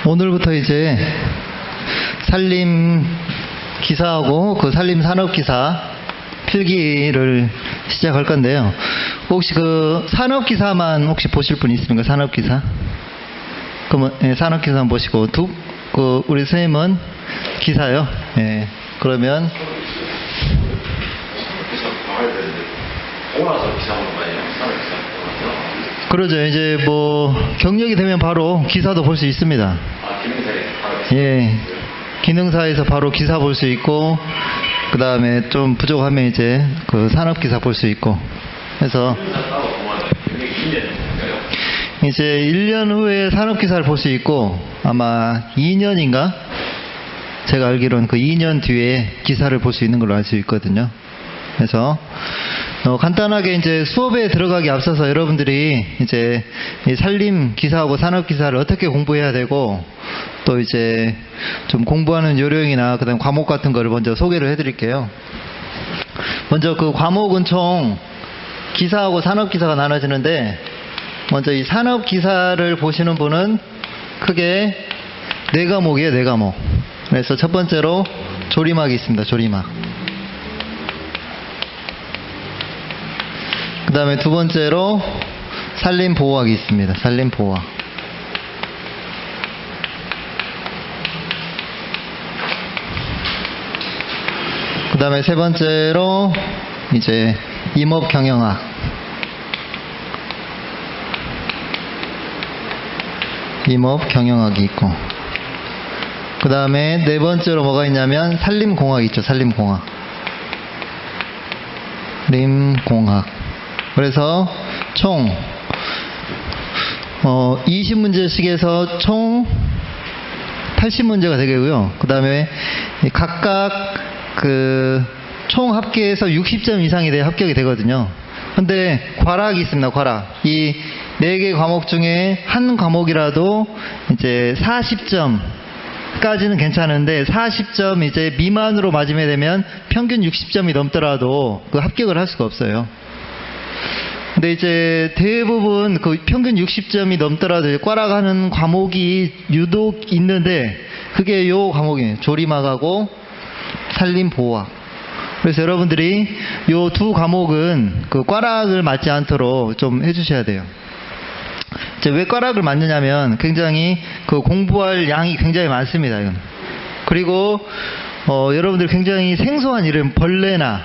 오늘부터 이제 산림 기사하고 그 산림 산업 기사 필기를 시작할 건데요. 혹시 그 산업 기사만 혹시 보실 분 있습니까? 산업 기사? 그러면 산업 기사만 보시고 우리 선생님은 기사요. 예. 그러면 그러죠. 이제 뭐 경력이 되면 바로 기사도 볼 수 있습니다. 예. 기능사에서 바로 기사 볼 수 있고, 그 다음에 좀 부족하면 이제 그 산업 기사 볼 수 있고 해서 이제 1년 후에 산업 기사를 볼 수 있고, 아마 2년인가? 제가 알기로는 그 2년 뒤에 기사를 볼 수 있는 걸로 알 수 있거든요. 그래서 간단하게 이제 수업에 들어가기 앞서서 여러분들이 이제 이 산림 기사하고 산업 기사를 어떻게 공부해야 되고, 또 이제 좀 공부하는 요령이나 그다음 과목 같은 거를 먼저 소개를 해드릴게요. 먼저 그 과목은 총 기사하고 산업 기사가 나눠지는데, 먼저 이 산업 기사를 보시는 분은 크게 4과목이에요. 4과목. 그래서 첫 번째로 조리막이 있습니다. 조리막. 그 다음에 두 번째로 산림보호학이 있습니다. 산림보호학. 그 다음에 세 번째로 이제 임업경영학. 임업경영학이 있고, 그 다음에 네 번째로 뭐가 있냐면 산림공학이 있죠. 산림공학. 산림공학. 그래서 총 20문제씩에서 총 80문제가 되고요. 그 다음에 각각 그 총 합계에서 60점 이상이 돼야 합격이 되거든요. 근데 과락이 있습니다. 과락. 이 4개 과목 중에 한 과목이라도 이제 40점까지는 괜찮은데, 40점 이제 미만으로 맞으게 되면 평균 60점이 넘더라도 그 합격을 할 수가 없어요. 근데 이제 대부분 그 평균 60점이 넘더라도 꽈락하는 과목이 유독 있는데, 그게 요 과목이에요. 조리막하고 산림보호학. 그래서 여러분들이 요 두 과목은 그 꽈락을 맞지 않도록 좀 해주셔야 돼요. 이제 왜 꽈락을 맞느냐면 굉장히 그 공부할 양이 굉장히 많습니다. 이건. 그리고 여러분들 굉장히 생소한 이름, 벌레나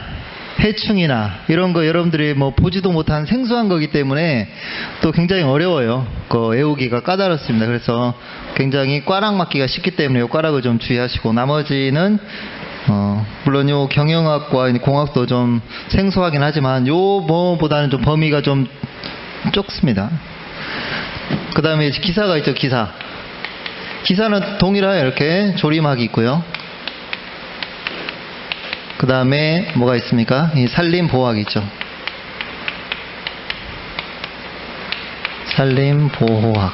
해충이나 이런 거 여러분들이 뭐 보지도 못한 생소한 거기 때문에 또 굉장히 어려워요. 그 외우기가 까다롭습니다. 그래서 굉장히 꽈락 맞기가 쉽기 때문에 요 꽈락을 좀 주의하시고, 나머지는 물론 요 경영학과 공학도 좀 생소하긴 하지만 요 뭐보다는 좀 범위가 좀 좁습니다. 그 다음에 기사가 있죠. 기사는 동일하게 이렇게 조리막이 있고요. 그 다음에 뭐가 있습니까? 이 산림보호학이 있죠. 산림보호학.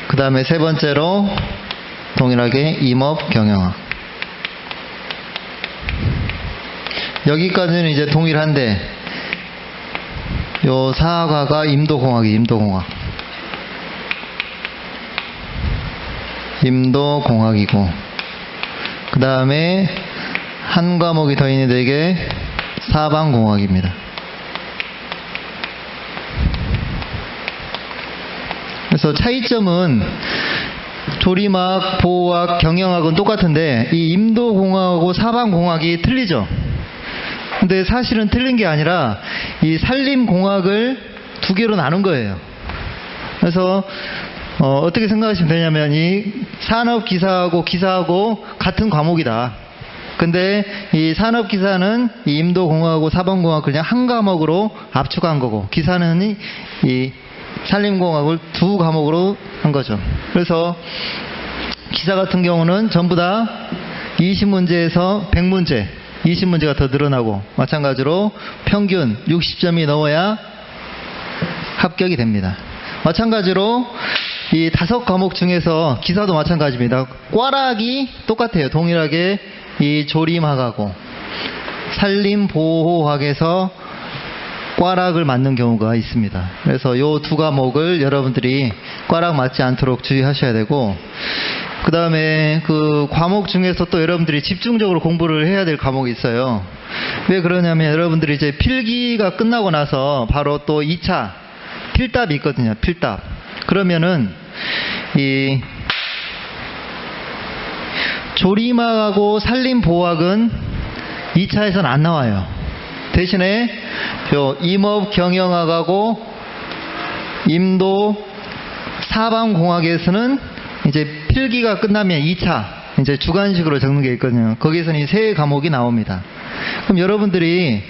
그 다음에 세 번째로 동일하게 임업경영학. 여기까지는 이제 동일한데, 요 사과가 임도공학이고, 그 다음에 한 과목이 더 있는데 이게 사방공학입니다. 그래서 차이점은 조리막, 보호학, 경영학은 똑같은데 이 임도공학하고 사방공학이 틀리죠. 근데 사실은 틀린 게 아니라 이 산림공학을 두 개로 나눈 거예요. 그래서 어떻게 생각하시면 되냐면, 이 산업기사하고 기사하고 같은 과목이다. 근데 이 산업기사는 이 임도공학하고 사방공학 그냥 한 과목으로 압축한 거고, 기사는 이 산림공학을 두 과목으로 한 거죠. 그래서 기사 같은 경우는 전부 다 20문제에서 100문제, 20문제가 더 늘어나고, 마찬가지로 평균 60점이 넘어야 합격이 됩니다. 마찬가지로 이 5과목 중에서 기사도 마찬가지입니다. 꽈락이 똑같아요. 동일하게 이 조림학하고 산림보호학에서 꽈락을 맞는 경우가 있습니다. 그래서 요 두 과목을 여러분들이 꽈락 맞지 않도록 주의하셔야 되고, 그 다음에 그 과목 중에서 또 여러분들이 집중적으로 공부를 해야 될 과목이 있어요. 왜 그러냐면 여러분들이 이제 필기가 끝나고 나서 바로 또 2차 필답이 있거든요. 필답. 그러면은 이 조리막하고 산림보호학은 2차에서는 안 나와요. 대신에 요 임업경영학하고 임도 사방공학에서는 이제 필기가 끝나면 2차 이제 주관식으로 적는 게 있거든요. 거기서는 이 세 과목이 나옵니다. 그럼 여러분들이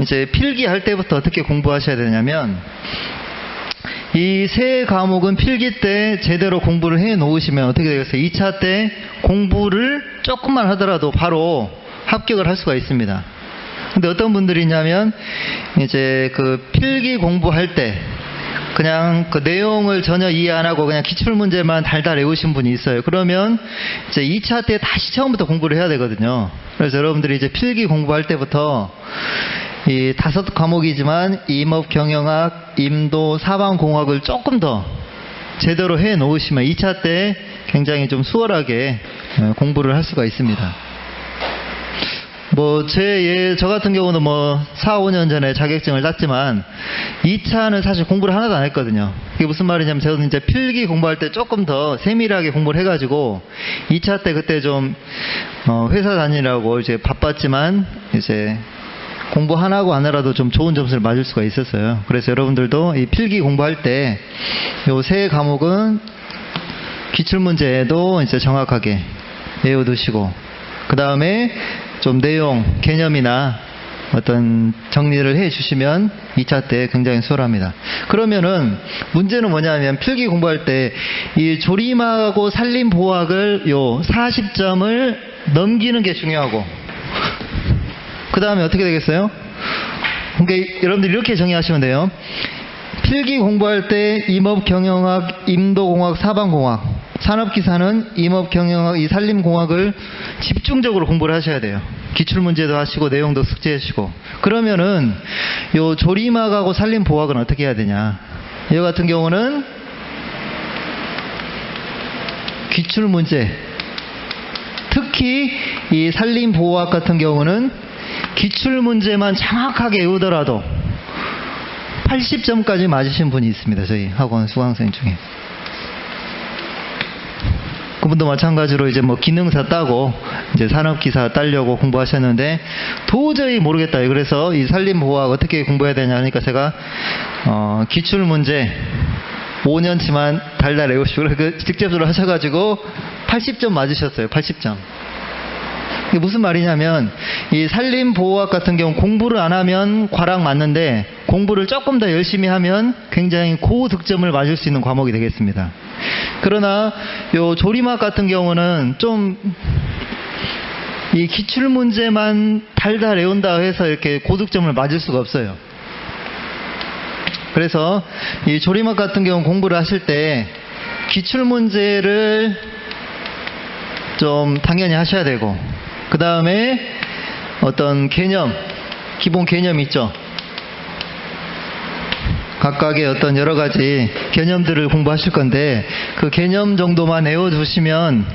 이제 필기할 때부터 어떻게 공부하셔야 되냐면, 이 세 과목은 필기 때 제대로 공부를 해 놓으시면 어떻게 되겠어요? 2차 때 공부를 조금만 하더라도 바로 합격을 할 수가 있습니다. 근데 어떤 분들이 있냐면, 이제 그 필기 공부할 때 그냥 그 내용을 전혀 이해 안 하고 그냥 기출문제만 달달 외우신 분이 있어요. 그러면 이제 2차 때 다시 처음부터 공부를 해야 되거든요. 그래서 여러분들이 이제 필기 공부할 때부터 이 5과목이지만 임업경영학, 임도, 사방공학을 조금 더 제대로 해 놓으시면 2차 때 굉장히 좀 수월하게 공부를 할 수가 있습니다. 뭐 저 같은 경우는 뭐 4, 5년 전에 자격증을 땄지만 2차는 사실 공부를 하나도 안 했거든요. 그게 무슨 말이냐면, 저는 이제 필기 공부할 때 조금 더 세밀하게 공부를 해가지고 2차 때 그때 좀 회사 다니라고 이제 바빴지만 이제 공부 하나하고 안 하라도 좀 좋은 점수를 맞을 수가 있었어요. 그래서 여러분들도 이 필기 공부할 때 요 세 과목은 기출문제에도 이제 정확하게 외워두시고, 그 다음에 좀 내용, 개념이나 어떤 정리를 해 주시면 2차 때 굉장히 수월합니다. 그러면은 문제는 뭐냐면, 필기 공부할 때 이 조림하고 산림보호학을 요 40점을 넘기는 게 중요하고, 그 다음에 어떻게 되겠어요? 그러니까 여러분들 이렇게 정의하시면 돼요. 필기 공부할 때 임업경영학, 임도공학, 사방공학, 산업기사는 임업경영학, 이 산림공학을 집중적으로 공부를 하셔야 돼요. 기출문제도 하시고 내용도 숙지하시고. 그러면은 요 조림학하고 산림보호학은 어떻게 해야 되냐? 이 같은 경우는 기출문제, 특히 이 산림보호학 같은 경우는 기출문제만 정확하게 외우더라도 80점까지 맞으신 분이 있습니다. 저희 학원 수강생 중에. 그분도 마찬가지로 이제 뭐 기능사 따고 이제 산업기사 따려고 공부하셨는데 도저히 모르겠다. 그래서 이 산림보호학 어떻게 공부해야 되냐 하니까 제가 기출문제 5년치만 달달 외우시고 그 직접적으로 하셔가지고 80점 맞으셨어요. 80점. 이게 무슨 말이냐면, 이 산림보호학 같은 경우 공부를 안 하면 과락 맞는데 공부를 조금 더 열심히 하면 굉장히 고득점을 맞을 수 있는 과목이 되겠습니다. 그러나 요 조림학 같은 경우는 좀 이 기출문제만 달달 외운다 해서 이렇게 고득점을 맞을 수가 없어요. 그래서 이 조림학 같은 경우 공부를 하실 때 기출문제를 좀 당연히 하셔야 되고, 그 다음에 어떤 개념, 기본 개념 있죠. 각각의 어떤 여러 가지 개념들을 공부하실 건데 그 개념 정도만 외워두시면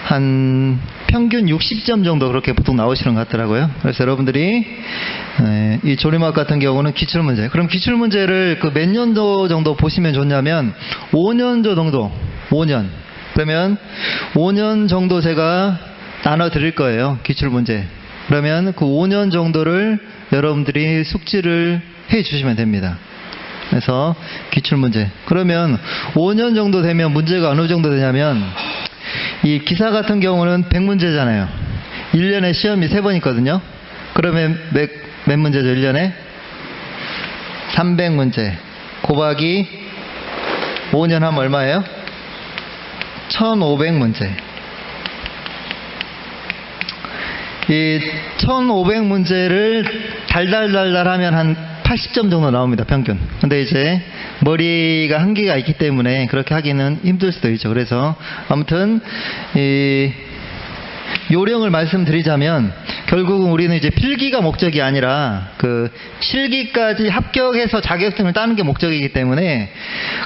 한 평균 60점 정도 그렇게 보통 나오시는 것 같더라고요. 그래서 여러분들이 이 조림학 같은 경우는 기출문제. 그럼 기출문제를 그 몇 년도 정도 보시면 좋냐면 5년도 정도, 5년. 그러면 5년 정도 제가 나눠 드릴 거예요. 기출문제. 그러면 그 5년 정도를 여러분들이 숙지를 해 주시면 됩니다. 그래서 기출문제. 그러면 5년 정도 되면 문제가 어느 정도 되냐면, 이 기사 같은 경우는 100문제잖아요. 1년에 시험이 3번 있거든요. 그러면 몇 문제죠? 1년에? 300문제. 곱하기 5년 하면 얼마예요? 1500문제. 이 1500문제를 달달달달 하면 한 80점 정도 나옵니다. 평균. 근데 이제 머리가 한계가 있기 때문에 그렇게 하기는 힘들 수도 있죠. 그래서 아무튼 이 요령을 말씀드리자면 결국은 우리는 이제 필기가 목적이 아니라 그 실기까지 합격해서 자격증을 따는 게 목적이기 때문에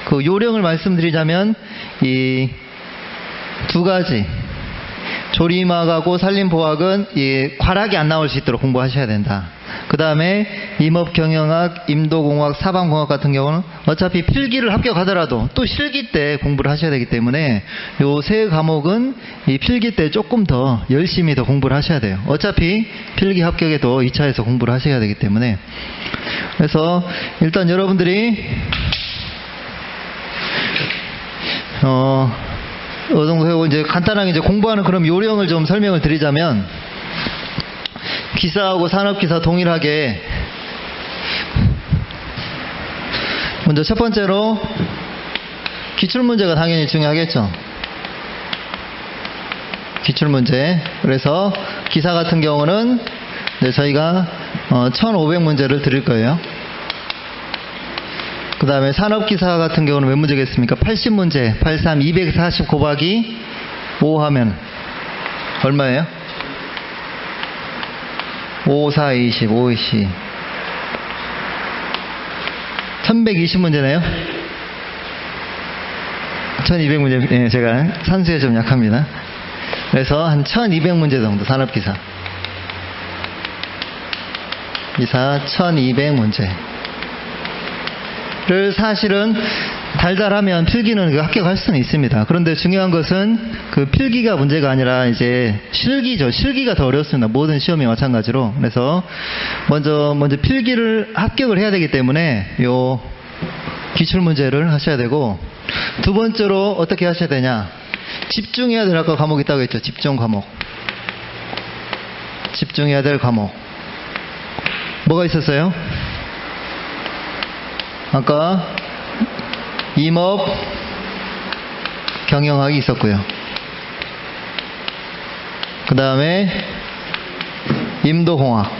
그 요령을 말씀드리자면 이 두 가지 조리막하고 산림보학은 이 과락이 안 나올 수 있도록 공부하셔야 된다. 그 다음에 임업경영학, 임도공학, 사방공학 같은 경우는 어차피 필기를 합격하더라도 또 실기 때 공부를 하셔야 되기 때문에 요 세 과목은 이 필기 때 조금 더 열심히 더 공부를 하셔야 돼요. 어차피 필기 합격에도 2차에서 공부를 하셔야 되기 때문에. 그래서 일단 여러분들이 어느 정도 해고 이제 간단하게 이제 공부하는 그런 요령을 좀 설명을 드리자면, 기사하고 산업기사 동일하게 먼저 첫 번째로 기출문제가 당연히 중요하겠죠. 기출문제. 그래서 기사 같은 경우는 이제 저희가 1500문제를 드릴 거예요. 그 다음에 산업기사 같은 경우는 몇 문제겠습니까? 80문제. 83, 240 곱하기 5 하면 얼마예요? 5, 4, 20, 5, 20. 1120문제네요? 1200문제. 예, 제가 산수에 좀 약합니다. 그래서 한 1200문제 정도 산업기사. 기사 1200문제. 를 사실은 달달하면 필기는 합격할 수는 있습니다. 그런데 중요한 것은 그 필기가 문제가 아니라 이제 실기죠. 실기가 더 어렵습니다. 모든 시험이 마찬가지로. 그래서 먼저 필기를 합격을 해야 되기 때문에 요 기출 문제를 하셔야 되고, 두 번째로 어떻게 하셔야 되냐? 집중해야 될 아까 과목이 있다고 했죠. 집중 과목. 집중해야 될 과목. 뭐가 있었어요? 아까 임업 경영학이 있었고요. 그 다음에 임도공학.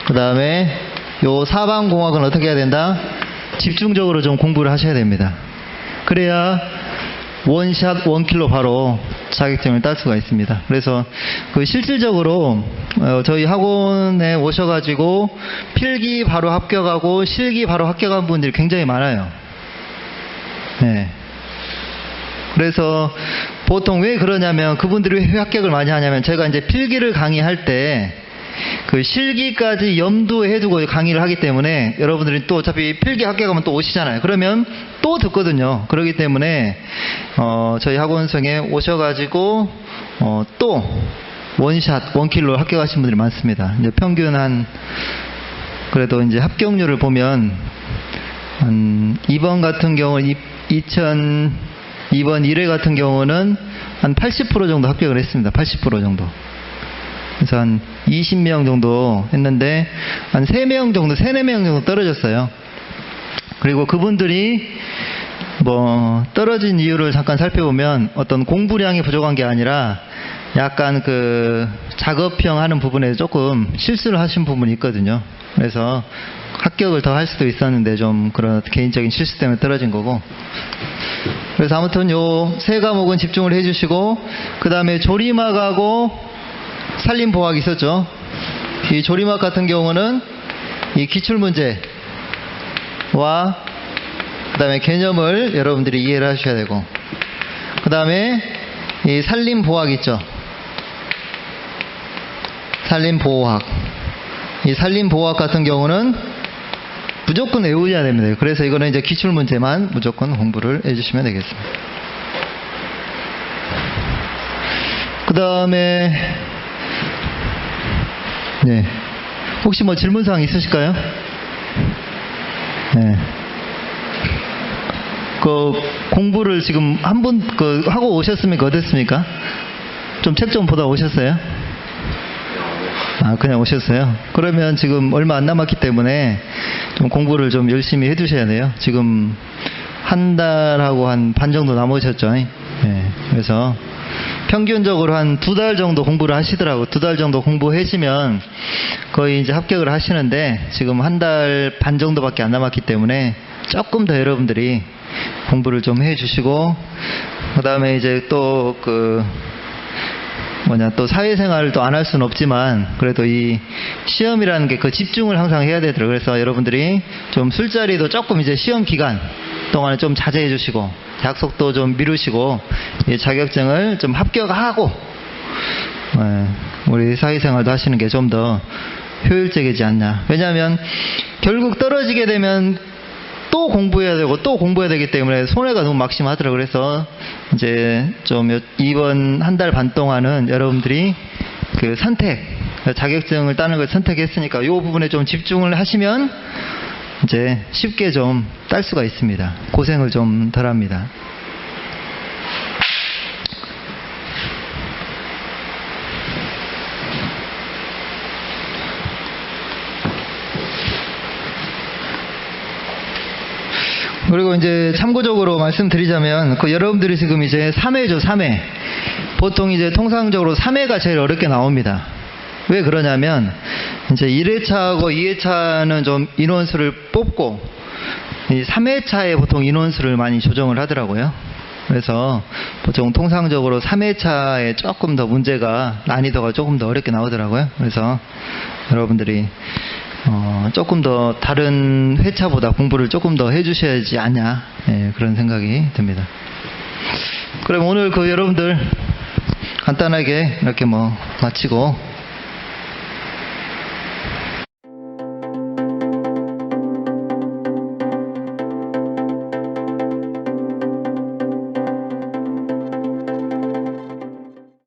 그 다음에 요 사방공학은 어떻게 해야 된다? 집중적으로 좀 공부를 하셔야 됩니다. 그래야 원샷 원킬로 바로 자격증을 딸 수가 있습니다. 그래서 그 실질적으로 저희 학원에 오셔가지고 필기 바로 합격하고 실기 바로 합격한 분들이 굉장히 많아요. 네. 그래서 보통 왜 그러냐면, 그분들이 왜 합격을 많이 하냐면, 제가 이제 필기를 강의할 때 그 실기까지 염두에 두고 강의를 하기 때문에, 여러분들이 또 어차피 필기 합격하면 또 오시잖아요. 그러면 또 듣거든요. 그렇기 때문에 저희 학원성에 오셔가지고 또 원샷 원킬로 합격하신 분들이 많습니다. 이제 평균 그래도 이제 합격률을 보면 이번 같은 경우는 2002번 1회 같은 경우는 한 80% 정도 합격을 했습니다. 80% 정도. 그래서 한 20명 정도 했는데 한 3명 정도, 4명 정도 떨어졌어요. 그리고 그분들이 떨어진 이유를 잠깐 살펴보면, 어떤 공부량이 부족한 게 아니라 약간 그 작업형 하는 부분에 조금 실수를 하신 부분이 있거든요. 그래서 합격을 더 할 수도 있었는데 좀 그런 개인적인 실수 때문에 떨어진 거고. 그래서 아무튼 요 세 과목은 집중을 해주시고, 그 다음에 조리막하고 산림보학이 있었죠. 이 조리막 같은 경우는 이 기출문제와 그 다음에 개념을 여러분들이 이해를 하셔야 되고, 그 다음에 이 산림보학 있죠. 산림보호학. 이 산림보호학 같은 경우는 무조건 외우셔야 됩니다. 그래서 이거는 이제 기출문제만 무조건 공부를 해주시면 되겠습니다. 그 다음에 네, 혹시 질문사항 있으실까요? 네. 그 공부를 지금 한 번 하고 오셨습니까? 어땠습니까? 좀 책 좀 보다 오셨어요? 아, 그냥 오셨어요? 그러면 지금 얼마 안 남았기 때문에 좀 공부를 좀 열심히 해두셔야 돼요. 지금 한 달하고 한 반 정도 남으셨죠? 네. 그래서 평균적으로 한 2달 정도 공부를 하시더라고요. 2달 정도 공부하시면 거의 이제 합격을 하시는데, 지금 한 달 반 정도밖에 안 남았기 때문에 조금 더 여러분들이 공부를 좀 해주시고, 그 다음에 이제 또 또 사회생활을 또 안 할 수는 없지만 그래도 이 시험이라는 게 그 집중을 항상 해야 되더라고요. 그래서 여러분들이 좀 술자리도 조금 이제 시험 기간 동안에 좀 자제해 주시고 약속도 좀 미루시고 이 자격증을 좀 합격하고 우리 사회생활도 하시는 게 좀 더 효율적이지 않나. 왜냐하면 결국 떨어지게 되면 또 공부해야 되고 또 공부해야 되기 때문에 손해가 너무 막심하더라고요. 그래서 이제 좀 이번 한 달 반 동안은 여러분들이 그 자격증을 따는 걸 선택했으니까 이 부분에 좀 집중을 하시면 이제 쉽게 좀 딸 수가 있습니다. 고생을 좀 덜 합니다. 그리고 이제 참고적으로 말씀드리자면 여러분들이 지금 이제 3회죠, 3회. 보통 이제 통상적으로 3회가 제일 어렵게 나옵니다. 왜 그러냐면 이제 1회차하고 2회차는 좀 인원수를 뽑고 이 3회차에 보통 인원수를 많이 조정을 하더라고요. 그래서 보통 통상적으로 3회차에 조금 더 난이도가 조금 더 어렵게 나오더라고요. 그래서 여러분들이 조금 더 다른 회차보다 공부를 조금 더 해주셔야지 않냐, 그런 생각이 듭니다. 그럼 오늘 여러분들 간단하게 이렇게 마치고